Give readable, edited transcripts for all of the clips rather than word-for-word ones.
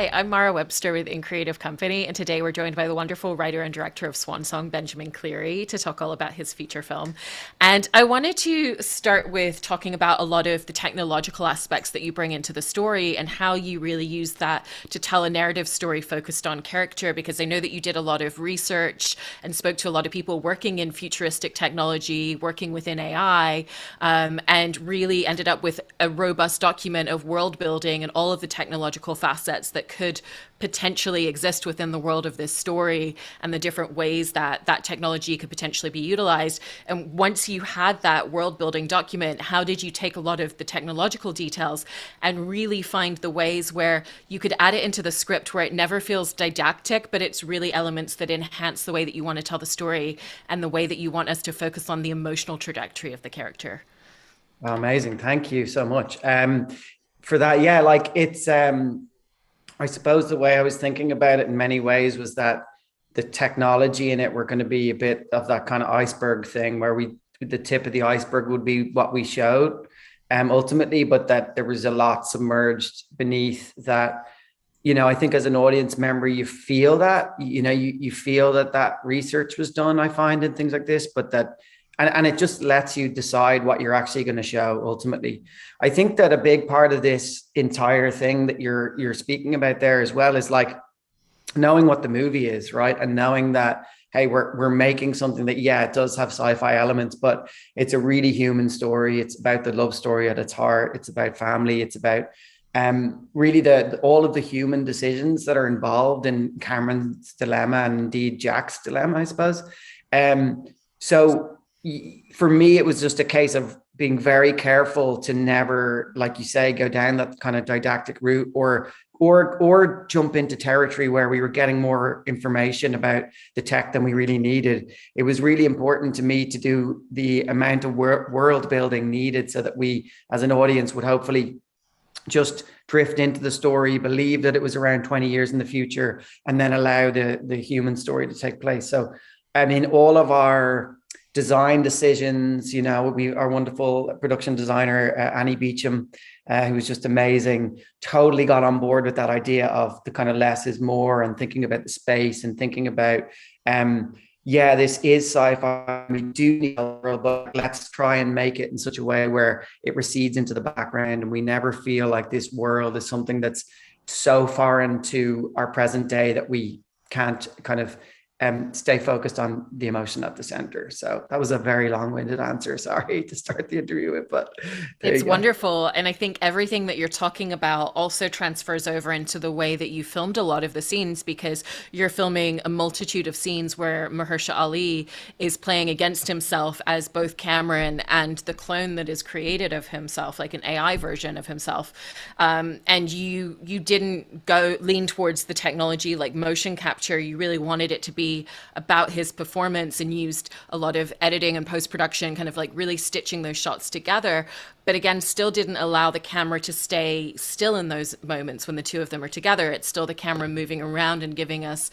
Hi, I'm Mara Webster with In Creative Company, and today we're joined by the wonderful writer and director of Swan Song, Benjamin Cleary, to talk all about his feature film. And I wanted to start with talking about a lot of the technological aspects that you bring into the story and how you really use that to tell a narrative story focused on character, because I know that you did a lot of research and spoke to a lot of people working in futuristic technology, working within AI, and really ended up with a robust document of world building and all of the technological facets that could potentially exist within the world of this story and the different ways that that technology could potentially be utilized. And once you had that world building document, how did you take a lot of the technological details and really find the ways where you could add it into the script where it never feels didactic, but it's really elements that enhance the way that you want to tell the story and the way that you want us to focus on the emotional trajectory of the character? Amazing. Thank you so much. For that. Yeah, like it's I suppose the way I was thinking about it in many ways was that the technology in it were going to be a bit of that kind of iceberg thing where the tip of the iceberg would be what we showed ultimately, but that there was a lot submerged beneath that. I think as an audience member, you feel that, you feel that that research was done, I find, in things like this, but that and it just lets you decide what you're actually going to show ultimately. I think that a big part of this entire thing that you're speaking about there as well is like knowing what the movie is, right? And knowing that, hey, we're making something that, yeah, it does have sci-fi elements, but it's a really human story. It's about the love story at its heart. It's about family. It's about really the all of the human decisions that are involved in Cameron's dilemma and indeed Jack's dilemma, I suppose. So for me, it was just a case of being very careful to never, like you say, go down that kind of didactic route or jump into territory where we were getting more information about the tech than we really needed. It was really important to me to do the amount of world building needed so that we, as an audience, would hopefully just drift into the story, believe that it was around 20 years in the future, and then allow the human story to take place. So, I mean, all of our design decisions, our wonderful production designer, Annie Beecham, who was just amazing, totally got on board with that idea of the kind of less is more and thinking about the space and thinking about, this is sci-fi. We do need a world, but let's try and make it in such a way where it recedes into the background and we never feel like this world is something that's so foreign to our present day that we can't kind of stay focused on the emotion at the center. So that was a very long-winded answer. Sorry to start the interview with, but there you It's go. wonderful. And I think everything that you're talking about also transfers over into the way that you filmed a lot of the scenes, because you're filming a multitude of scenes where Mahershala Ali is playing against himself as both Cameron and the clone that is created of himself, like an AI version of himself. And you didn't go lean towards the technology like motion capture. You really wanted it to be about his performance and used a lot of editing and post-production, kind of like really stitching those shots together, but again still didn't allow the camera to stay still in those moments when the two of them are together. It's still the camera moving around and giving us,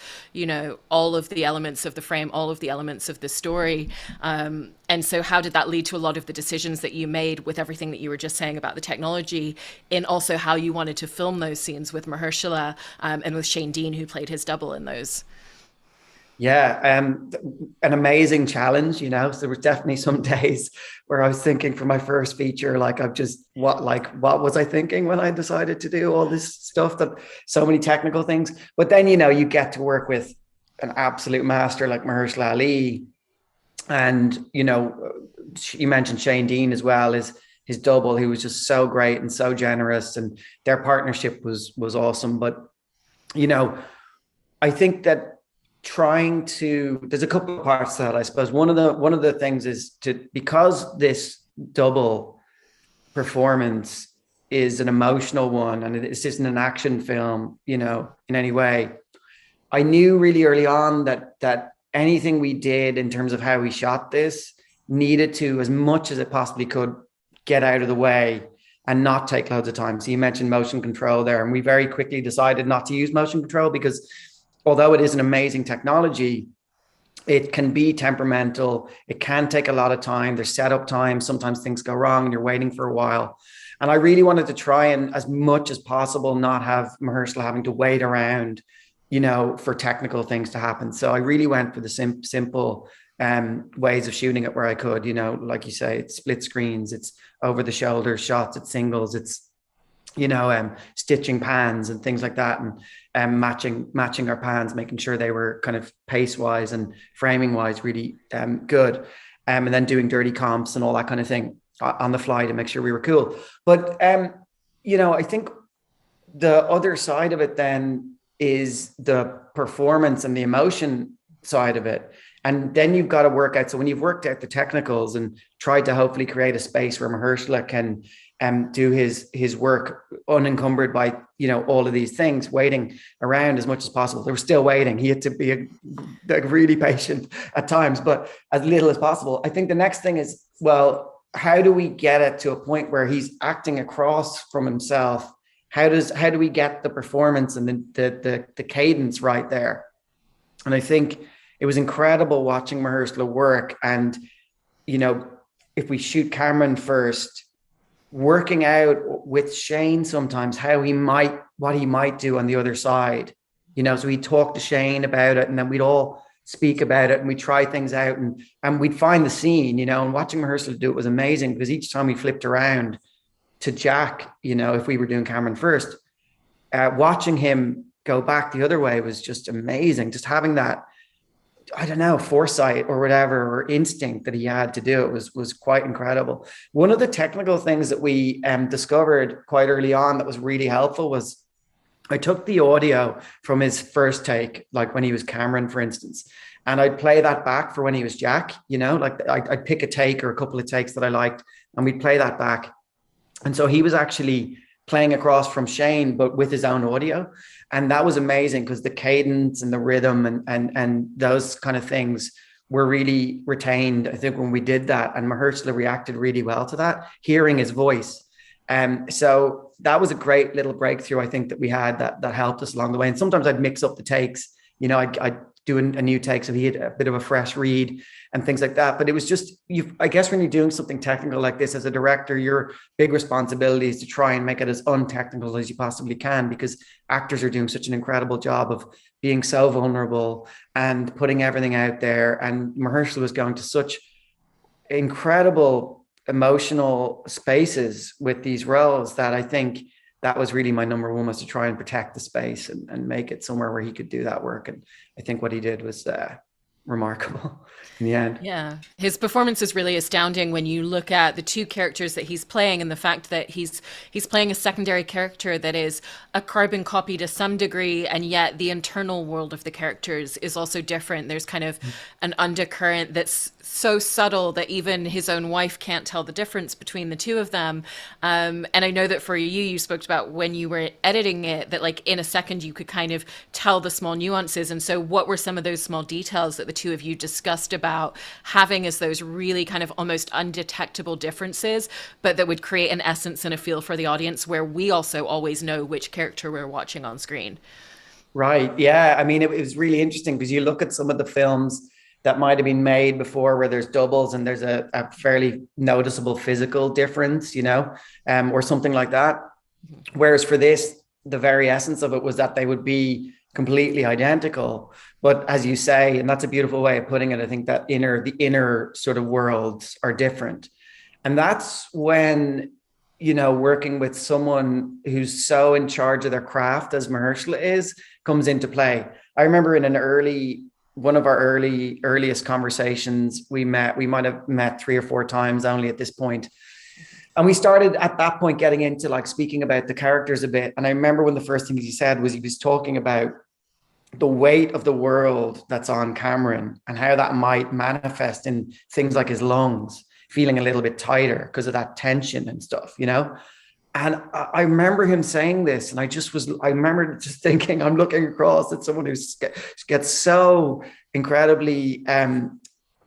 all of the elements of the frame, all of the elements of the story. And so how did that lead to a lot of the decisions that you made with everything that you were just saying about the technology, in also how you wanted to film those scenes with Mahershala, and with Shane Dean, who played his double in those? Yeah, an amazing challenge, So there was definitely some days where I was thinking for my first feature, like what was I thinking when I decided to do all this stuff, that so many technical things. But then, you get to work with an absolute master like Mahershala Ali. And, you mentioned Shane Dean as well, is his double, who was just so great and so generous, and their partnership was awesome. But, I think that there's a couple of parts to that, I suppose. One of the things is because this double performance is an emotional one and it's just an action film, in any way. I knew really early on that anything we did in terms of how we shot this needed to, as much as it possibly could, get out of the way and not take loads of time. So you mentioned motion control there, and we very quickly decided not to use motion control because although it is an amazing technology, it can be temperamental. It can take a lot of time. There's setup time. Sometimes things go wrong and you're waiting for a while. And I really wanted to try and, as much as possible, not have Mahershala having to wait around, for technical things to happen. So I really went for the simple ways of shooting it where I could, like you say, it's split screens, it's over the shoulder shots, it's singles, it's stitching pans and things like that, and matching our pans, making sure they were kind of pace wise and framing wise really good, and then doing dirty comps and all that kind of thing on the fly to make sure we were cool. But I think the other side of it then is the performance and the emotion side of it. And then you've got to work out. So when you've worked out the technicals and tried to hopefully create a space where Mahershala can do his work unencumbered by, all of these things, waiting around as much as possible. They were still waiting. He had to be really patient at times, but as little as possible. I think the next thing is, well, how do we get it to a point where he's acting across from himself? How do we get the performance and the cadence right there? And I think it was incredible watching Mahershala work. And, if we shoot Cameron first, working out with Shane sometimes what he might do on the other side, so he'd talk to Shane about it, and then we'd all speak about it and we'd try things out, and we'd find the scene, and watching Mahershala do it was amazing, because each time we flipped around to Jack, if we were doing Cameron first, watching him go back the other way was just amazing. Just having that, I don't know, foresight or whatever, or instinct that he had to do it was quite incredible. One of the technical things that we discovered quite early on that was really helpful was I took the audio from his first take, like when he was Cameron, for instance, and I'd play that back for when he was Jack, like I'd pick a take or a couple of takes that I liked, and we'd play that back. And so he was actually playing across from Shane, but with his own audio. And that was amazing, because the cadence and the rhythm and those kind of things were really retained, I think, when we did that. And Mahershala reacted really well to that, hearing his voice. So that was a great little breakthrough, I think, that we had that helped us along the way. And sometimes I'd mix up the takes, I'd do a new take, so he had a bit of a fresh read and things like that. But it was just, I guess when you're doing something technical like this as a director, your big responsibility is to try and make it as untechnical as you possibly can, because actors are doing such an incredible job of being so vulnerable and putting everything out there. And Mahershala was going to such incredible emotional spaces with these roles that I think that was really my number one, was to try and protect the space and make it somewhere where he could do that work. And I think what he did was remarkable in the end. Yeah, his performance is really astounding when you look at the two characters that he's playing, and the fact that he's playing a secondary character that is a carbon copy to some degree, and yet the internal world of the characters is also different. There's kind of an undercurrent that's so subtle that even his own wife can't tell the difference between the two of them. And I know that for you spoke about when you were editing it, that like in a second you could kind of tell the small nuances. And so what were some of those small details that the two of you discussed about having as those really kind of almost undetectable differences, but that would create an essence and a feel for the audience, where we also always know which character we're watching on screen? Right. Yeah. I mean, it was really interesting, because you look at some of the films that might have been made before where there's doubles and there's a fairly noticeable physical difference, or something like that. Whereas for this, the very essence of it was that they would be completely identical. But as you say, and that's a beautiful way of putting it, I think that the inner sort of worlds are different. And that's when, working with someone who's so in charge of their craft as Mahershala is, comes into play. I remember in one of our earliest conversations, we might have met 3 or 4 times only at this point. And we started at that point getting into like speaking about the characters a bit. And I remember one of the first things he said was he was talking about the weight of the world that's on Cameron and how that might manifest in things like his lungs feeling a little bit tighter because of that tension and stuff, And I remember him saying this, and I remember just thinking, I'm looking across at someone who gets so incredibly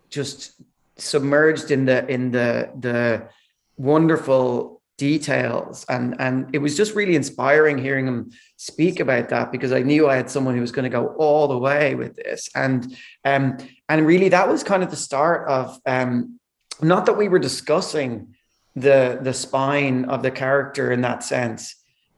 just submerged in the wonderful details. And it was just really inspiring hearing him speak about that, because I knew I had someone who was going to go all the way with this. And really that was kind of the start of, not that we were discussing the spine of the character in that sense.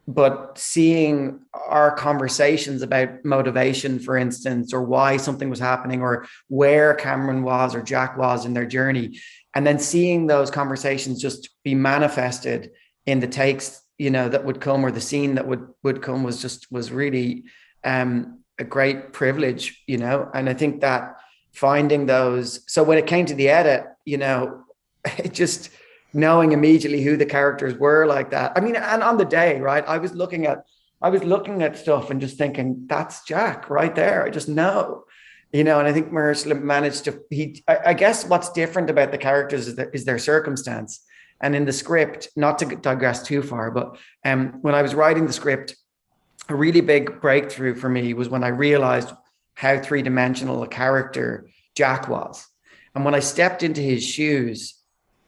But seeing our conversations about motivation, for instance, or why something was happening, or where Cameron was or Jack was in their journey, and then seeing those conversations just be manifested in the takes, that would come, or the scene that would come, was really a great privilege, And I think that finding those. So when it came to the edit, it just knowing immediately who the characters were like that. I mean, and on the day, right, I was looking at stuff and just thinking, that's Jack right there. I just know, and I think Mahershala managed to, I guess what's different about the characters is their circumstance. And in the script, not to digress too far, but when I was writing the script, a really big breakthrough for me was when I realized how three-dimensional a character Jack was. And when I stepped into his shoes,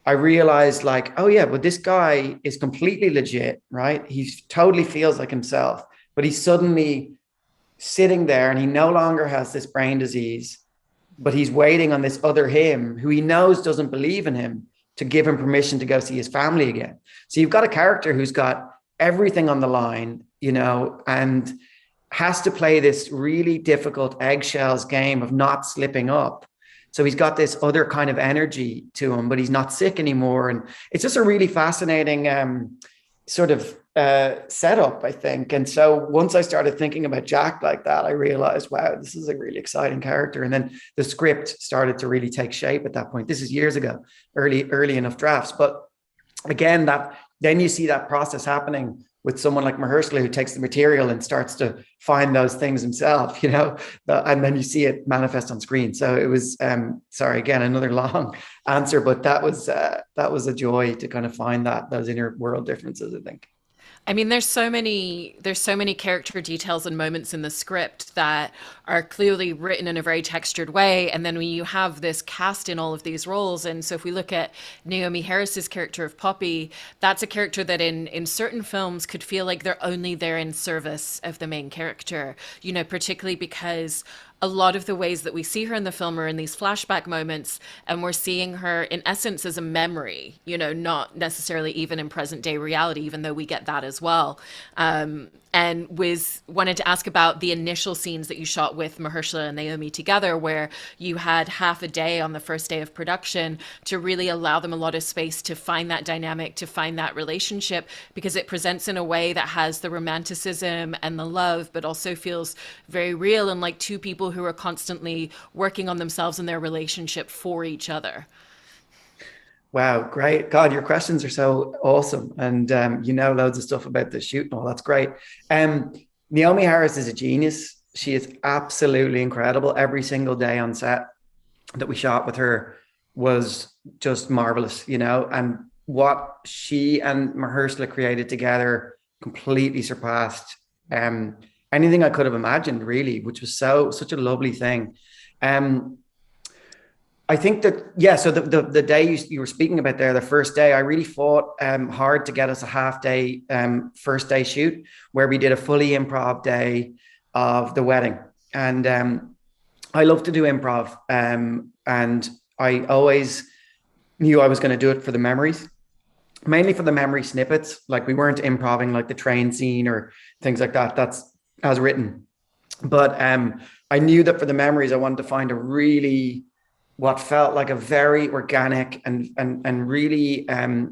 I realized, like, oh yeah, but this guy is completely legit, right? He totally feels like himself, but he's suddenly sitting there and he no longer has this brain disease, but he's waiting on this other him who he knows doesn't believe in him to give him permission to go see his family again. So you've got a character who's got everything on the line, and has to play this really difficult eggshells game of not slipping up. So he's got this other kind of energy to him, but he's not sick anymore. And it's just a really fascinating sort of setup, I think. And so once I started thinking about Jack like that, I realized, wow, this is a really exciting character. And then the script started to really take shape at that point. This is years ago, early enough drafts. But again, then you see that process happening with someone like Mahershala, who takes the material and starts to find those things himself, and then you see it manifest on screen. So it was, sorry, again, another long answer, but that was a joy to kind of find those inner world differences, I think. I mean, there's so many character details and moments in the script that are clearly written in a very textured way. And then when you have this cast in all of these roles, and so if we look at Naomi Harris's character of Poppy, that's a character that in certain films could feel like they're only there in service of the main character, particularly because a lot of the ways that we see her in the film are in these flashback moments, and we're seeing her in essence as a memory, not necessarily even in present day reality, even though we get that as well. And wanted to ask about the initial scenes that you shot with Mahershala and Naomi together, where you had half a day on the first day of production to really allow them a lot of space to find that dynamic, to find that relationship, because it presents in a way that has the romanticism and the love, but also feels very real and like two people who are constantly working on themselves and their relationship for each other. Wow, great. God, your questions are so awesome. And loads of stuff about the shoot and all. That's great. Naomi Harris is a genius. She is absolutely incredible. Every single day on set that we shot with her was just marvelous, and what she and Mahershala created together completely surpassed anything I could have imagined, really, which was such a lovely thing. I think that, yeah, so the day you were speaking about there, the first day, I really fought hard to get us a half day first day shoot where we did a fully improv day of the wedding. And I love to do improv. And I always knew I was going to do it for the memories, mainly for the memory snippets. Like, we weren't improvising like the train scene or things like that. That's as written. But I knew that for the memories, I wanted to find what felt like a very organic and really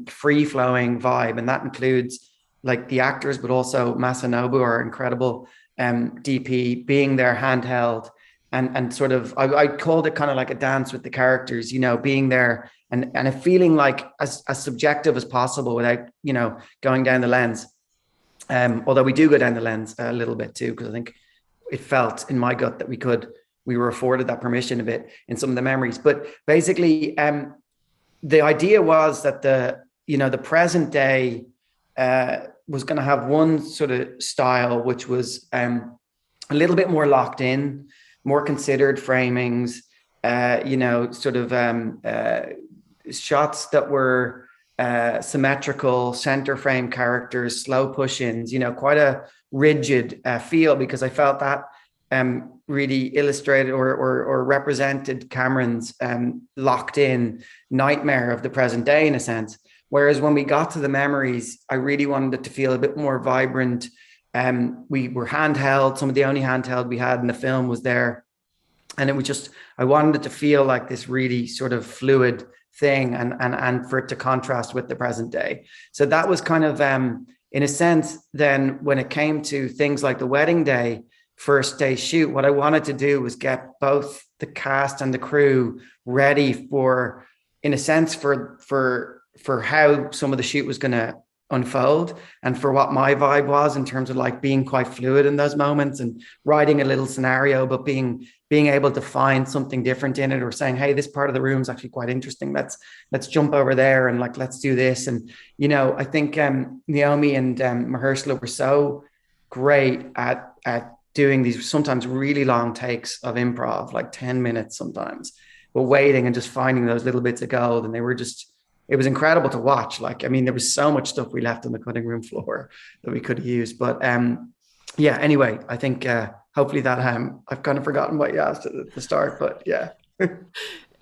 free flowing vibe. And that includes like the actors, but also Masanobu, our incredible DP, being there handheld and sort of, I called it kind of like a dance with the characters, being there and a feeling like as subjective as possible without, going down the lens. Although we do go down the lens a little bit too, because I think it felt in my gut that we were afforded that permission a bit in some of the memories. But basically, the idea was that the present day was going to have one sort of style, which was a little bit more locked in, more considered framings, sort of shots that were symmetrical, center frame characters, slow push-ins, quite a rigid feel, because I felt that really illustrated or represented Cameron's locked in nightmare of the present day in a sense. Whereas when we got to the memories, I really wanted it to feel a bit more vibrant. We were handheld. Some of the only handheld we had in the film was there. And it was just, I wanted it to feel like this really sort of fluid thing, and for it to contrast with the present day. So that was kind of, in a sense, then when it came to things like the wedding day, first day shoot, what I wanted to do was get both the cast and the crew ready for, in a sense, for how some of the shoot was going to unfold, and for what my vibe was in terms of like being quite fluid in those moments and writing a little scenario, but being able to find something different in it, or saying, hey, this part of the room is actually quite interesting, let's jump over there and like let's do this. And I think Naomi and Mahershala were so great at doing these sometimes really long takes of improv, like 10 minutes sometimes, but waiting and just finding those little bits of gold. And it was incredible to watch. Like, I mean, there was so much stuff we left on the cutting room floor that we could have used. But yeah, anyway, I think hopefully that I've kind of forgotten what you asked at the start, but yeah.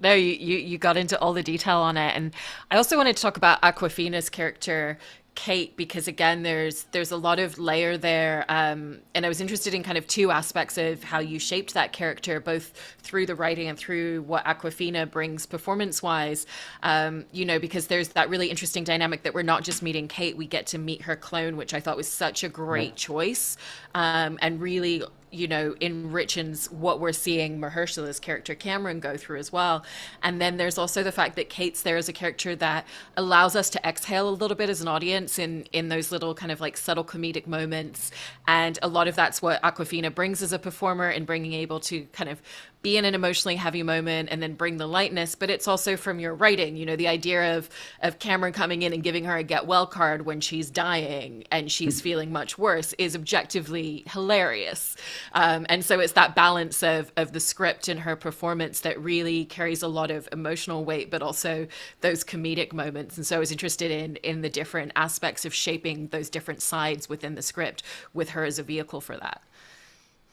No, you got into all the detail on it. And I also wanted to talk about Aquafina's character, Kate, because again, there's a lot of layer there. And I was interested in kind of two aspects of how you shaped that character, both through the writing and through what Aquafina brings performance wise. Because there's that really interesting dynamic that we're not just meeting Kate, we get to meet her clone, which I thought was such a great choice. And really, enriches what we're seeing Mahershala's character Cameron go through as well. And then there's also the fact that Kate's there as a character that allows us to exhale a little bit as an audience in those little kind of like subtle comedic moments. And a lot of that's what Aquafina brings as a performer, in bringing able to kind of be in an emotionally heavy moment and then bring the lightness. But it's also from your writing, the idea of Cameron coming in and giving her a get well card when she's dying and she's feeling much worse is objectively hilarious. And so it's that balance of the script and her performance that really carries a lot of emotional weight, but also those comedic moments. And so I was interested in the different aspects of shaping those different sides within the script with her as a vehicle for that.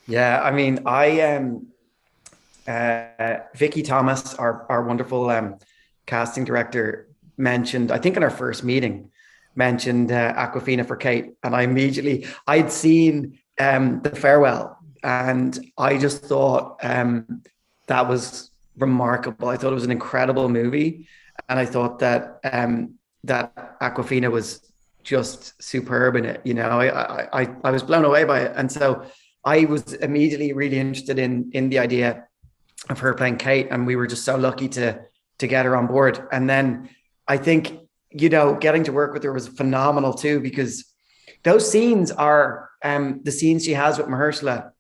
Yeah, I mean, I am Vicky Thomas, our wonderful casting director, mentioned, I think in our first meeting, mentioned Aquafina for Kate. And I'd seen The Farewell, and I just thought that was remarkable. I thought it was an incredible movie. And I thought that that Aquafina was just superb in it. I was blown away by it. And so I was immediately really interested in the idea of her playing Kate, and we were just so lucky to get her on board. And then I think getting to work with her was phenomenal too, because those scenes are the scenes she has with Mahershala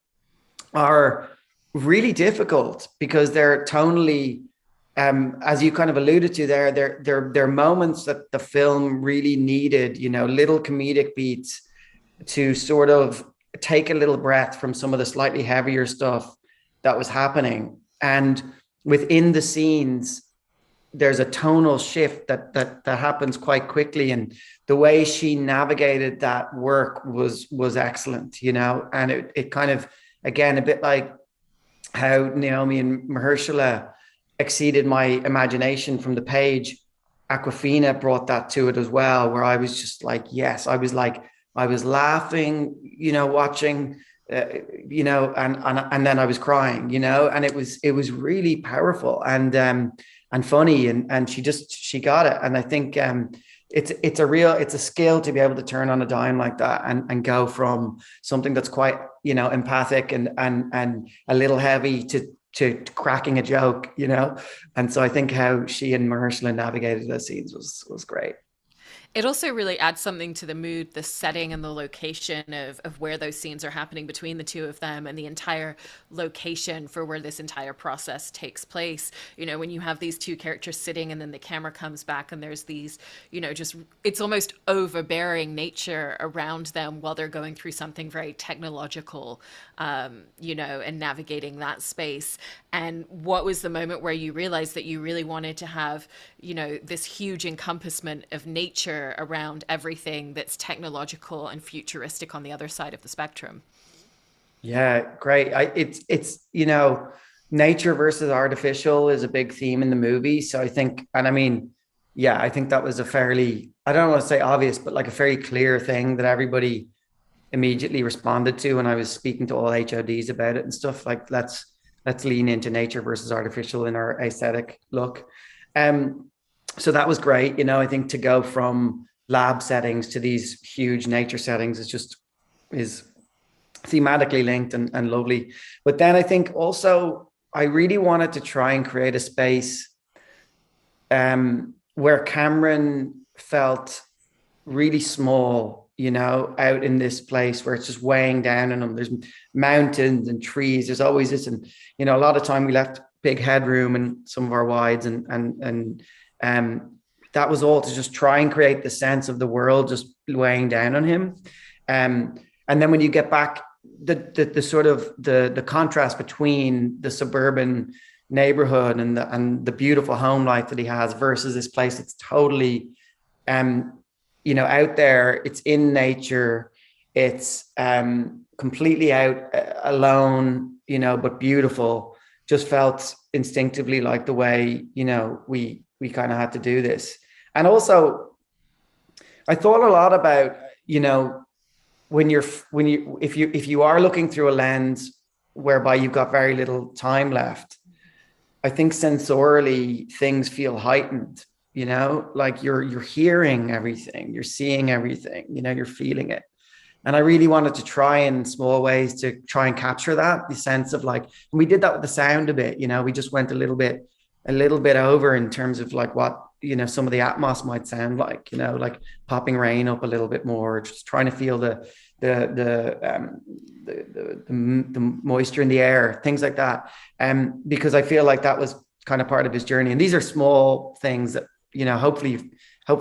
are really difficult, because they're tonally, as you kind of alluded to there, they're moments that the film really needed, little comedic beats to sort of take a little breath from some of the slightly heavier stuff that was happening. And within the scenes, there's a tonal shift that happens quite quickly. And the way she navigated that work was excellent, and it kind of, again, a bit like how Naomi and Mahershala exceeded my imagination from the page. Aquafina brought that to it as well, where I was just like, yes, I was laughing, watching, and then I was crying, and it was really powerful and funny, and she got it. And I think it's a skill to be able to turn on a dime like that and go from something that's quite, empathic and a little heavy to cracking a joke, And so I think how she and Mahershala navigated those scenes was great. It also really adds something to the mood, the setting and the location of where those scenes are happening between the two of them, and the entire location for where this entire process takes place. When you have these two characters sitting and then the camera comes back and there's these, just, it's almost overbearing nature around them while they're going through something very technological, and navigating that space. And what was the moment where you realized that you really wanted to have, this huge encompassment of nature around everything that's technological and futuristic on the other side of the spectrum? Yeah, great. It's nature versus artificial is a big theme in the movie. So I think, and I mean, yeah, I think that was a fairly, I don't want to say obvious, but like a very clear thing that everybody immediately responded to when I was speaking to all HODs about it and stuff. Like, let's lean into nature versus artificial in our aesthetic look. Um, so that was great. You know, I think to go from lab settings to these huge nature settings is thematically linked and lovely. But then I think also I really wanted to try and create a space where Cameron felt really small, you know, out in this place where it's just weighing down on them. There's mountains and trees. There's always this, and you know, a lot of time we left big headroom in some of our wides, and that was all to just try and create the sense of the world just weighing down on him. Um, and then when you get back, the sort of the contrast between the suburban neighborhood and the beautiful home life that he has versus this place that's totally um you know, out there, it's in nature, it's completely out alone, you know, but beautiful. Just felt instinctively like the way, you know, we kind of had to do this. And also I thought a lot about, you know, when you if you are looking through a lens whereby you've got very little time left, I think sensorily things feel heightened, you know, like you're hearing everything, you're seeing everything, you know, you're feeling it. And I really wanted to try in small ways to try and capture that, the sense of like, and we did that with the sound a bit, you know, we just went a little bit over in terms of like what, you know, some of the atmos might sound like, you know, like popping rain up a little bit more, just trying to feel the the um the moisture in the air, things like that. Because I feel like that was kind of part of his journey. And these are small things that, you know, hopefully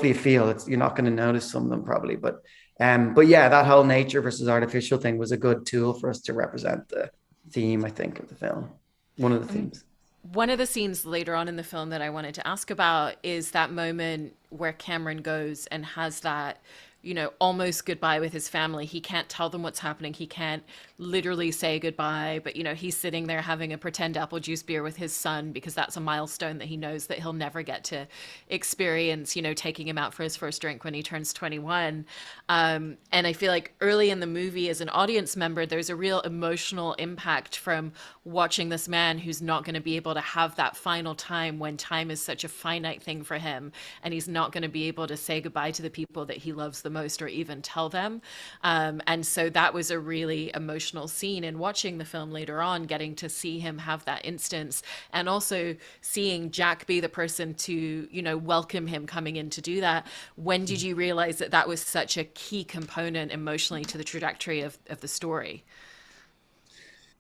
you feel it's, you're not going to notice some of them probably, but yeah, that whole nature versus artificial thing was a good tool for us to represent the theme, I think, of the film. One of the themes. One of the scenes later on in the film that I wanted to ask about is that moment where Cameron goes and has that, you know, almost goodbye with his family. He can't tell them what's happening. He can't literally say goodbye, but, you know, he's sitting there having a pretend apple juice beer with his son because that's a milestone that he knows that he'll never get to experience, you know, taking him out for his first drink when he turns 21. And I feel like early in the movie, as an audience member, there's a real emotional impact from watching this man who's not going to be able to have that final time when time is such a finite thing for him, and he's not going to be able to say goodbye to the people that he loves the most or even tell them. And so that was a really emotional scene in watching the film later on, getting to see him have that instance, and also seeing Jack be the person to, you know, welcome him coming in to do that. When did you realize that that was such a key component emotionally to the trajectory of the story?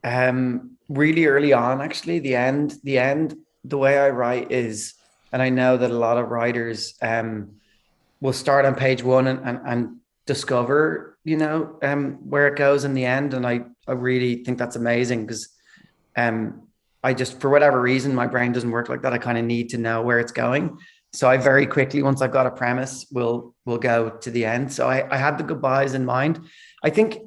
Really early on, actually, the way I write is, and I know that a lot of writers will start on page one and discover, you know, where it goes in the end. And I really think that's amazing because I just, for whatever reason, my brain doesn't work like that. I kind of need to know where it's going. So I very quickly, once I've got a premise, will go to the end. So I had the goodbyes in mind. I think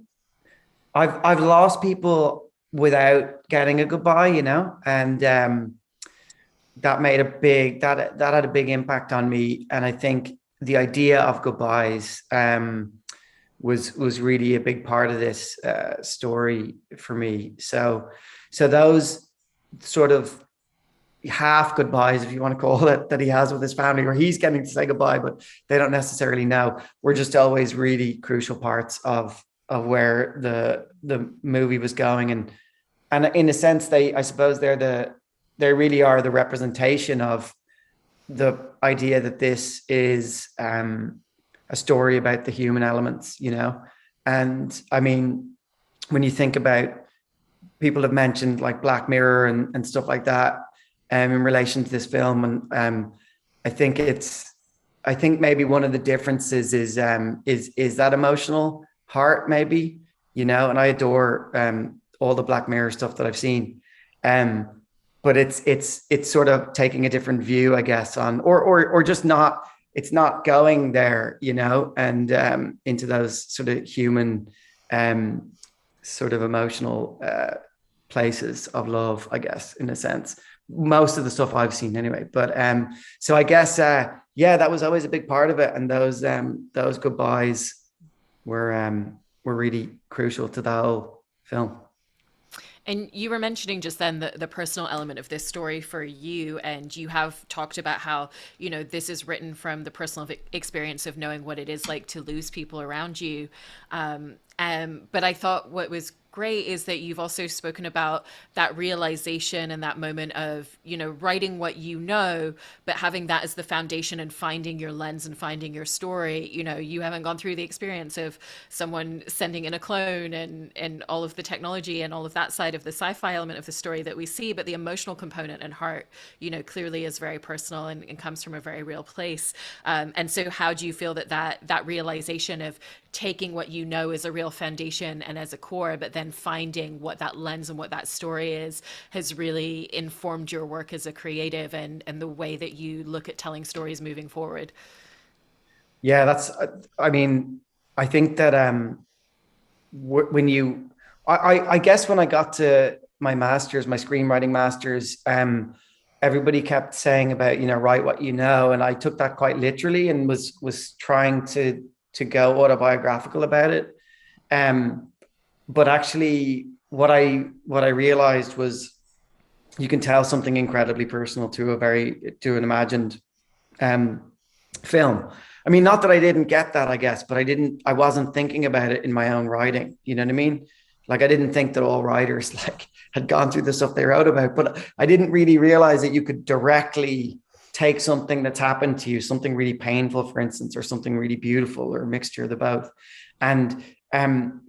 I've lost people without getting a goodbye, you know, and that made a big that had a big impact on me. And I think the idea of goodbyes was really a big part of this story for me. So those sort of half goodbyes, if you want to call it, that he has with his family, where he's getting to say goodbye, but they don't necessarily know, were just always really crucial parts of where the movie was going. And in a sense, I suppose they really are the representation of the idea that this is a story about the human elements, you know. And I mean, when you think about, people have mentioned like Black Mirror and stuff like that in relation to this film. And I think I think maybe one of the differences is that emotional heart, maybe, you know. And I adore all the Black Mirror stuff that I've seen. But it's sort of taking a different view, I guess, on or just not, it's not going there, you know, and into those sort of human sort of emotional places of love, I guess, in a sense. most of the stuff I've seen anyway. But so I guess yeah, that was always a big part of it, and those goodbyes were really crucial to the whole film. And you were mentioning just then the personal element of this story for you, and you have talked about how, this is written from the personal experience of knowing what it is like to lose people around you. But I thought what was great is that you've also spoken about that realization and that moment of, writing what you know, but having that as the foundation and finding your lens and finding your story. You haven't gone through the experience of someone sending in a clone and all of the technology and all of that side of the sci-fi element of the story that we see, but the emotional component and heart, clearly is very personal and comes from a very real place. And so how do you feel that realization of taking what you know as a real foundation and as a core, but then finding what that lens and what that story is, has really informed your work as a creative and the way that you look at telling stories moving forward? Yeah, I mean, I think that when you, I guess when I got to my master's, my screenwriting master's, everybody kept saying about, write what you know. And I took that quite literally and was trying to go autobiographical about it. But actually what I realized was you can tell something incredibly personal to an imagined film. I mean, not that I didn't get that, I guess, but I wasn't thinking about it in my own writing. You know what I mean? Like, I didn't think that all writers like had gone through the stuff they wrote about, but I didn't really realize that you could directly take something that's happened to you, something really painful, for instance, or something really beautiful, or a mixture of the both, and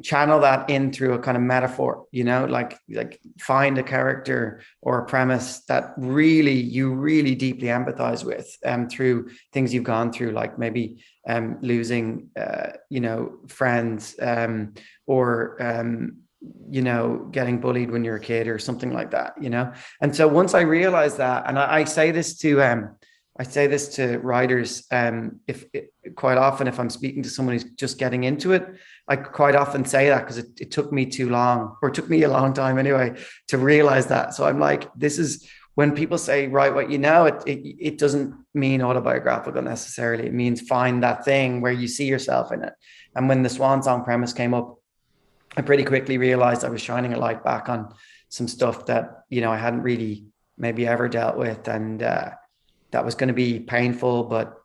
channel that in through a kind of metaphor, like find a character or a premise that you really deeply empathize with, through things you've gone through, like maybe losing, friends, or getting bullied when you're a kid or something like that, And so once I realized that, and I say this to writers, if quite often, if I'm speaking to someone who's just getting into it, I quite often say that because it took me too long, or it took me a long time anyway, to realize that. So I'm like, this is when people say write what you know, it doesn't mean autobiographical necessarily. It means find that thing where you see yourself in it. And when the Swan Song premise came up, I pretty quickly realized I was shining a light back on some stuff that, I hadn't really maybe ever dealt with. And that was going to be painful, but,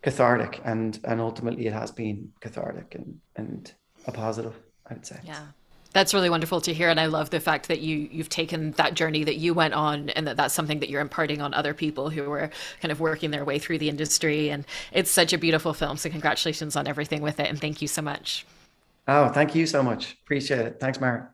cathartic. And ultimately it has been cathartic and a positive, I would say. Yeah. That's really wonderful to hear. And I love the fact that you've taken that journey that you went on, and that's something that you're imparting on other people who are kind of working their way through the industry. And it's such a beautiful film. So congratulations on everything with it. And thank you so much. Oh, thank you so much. Appreciate it. Thanks, Mara.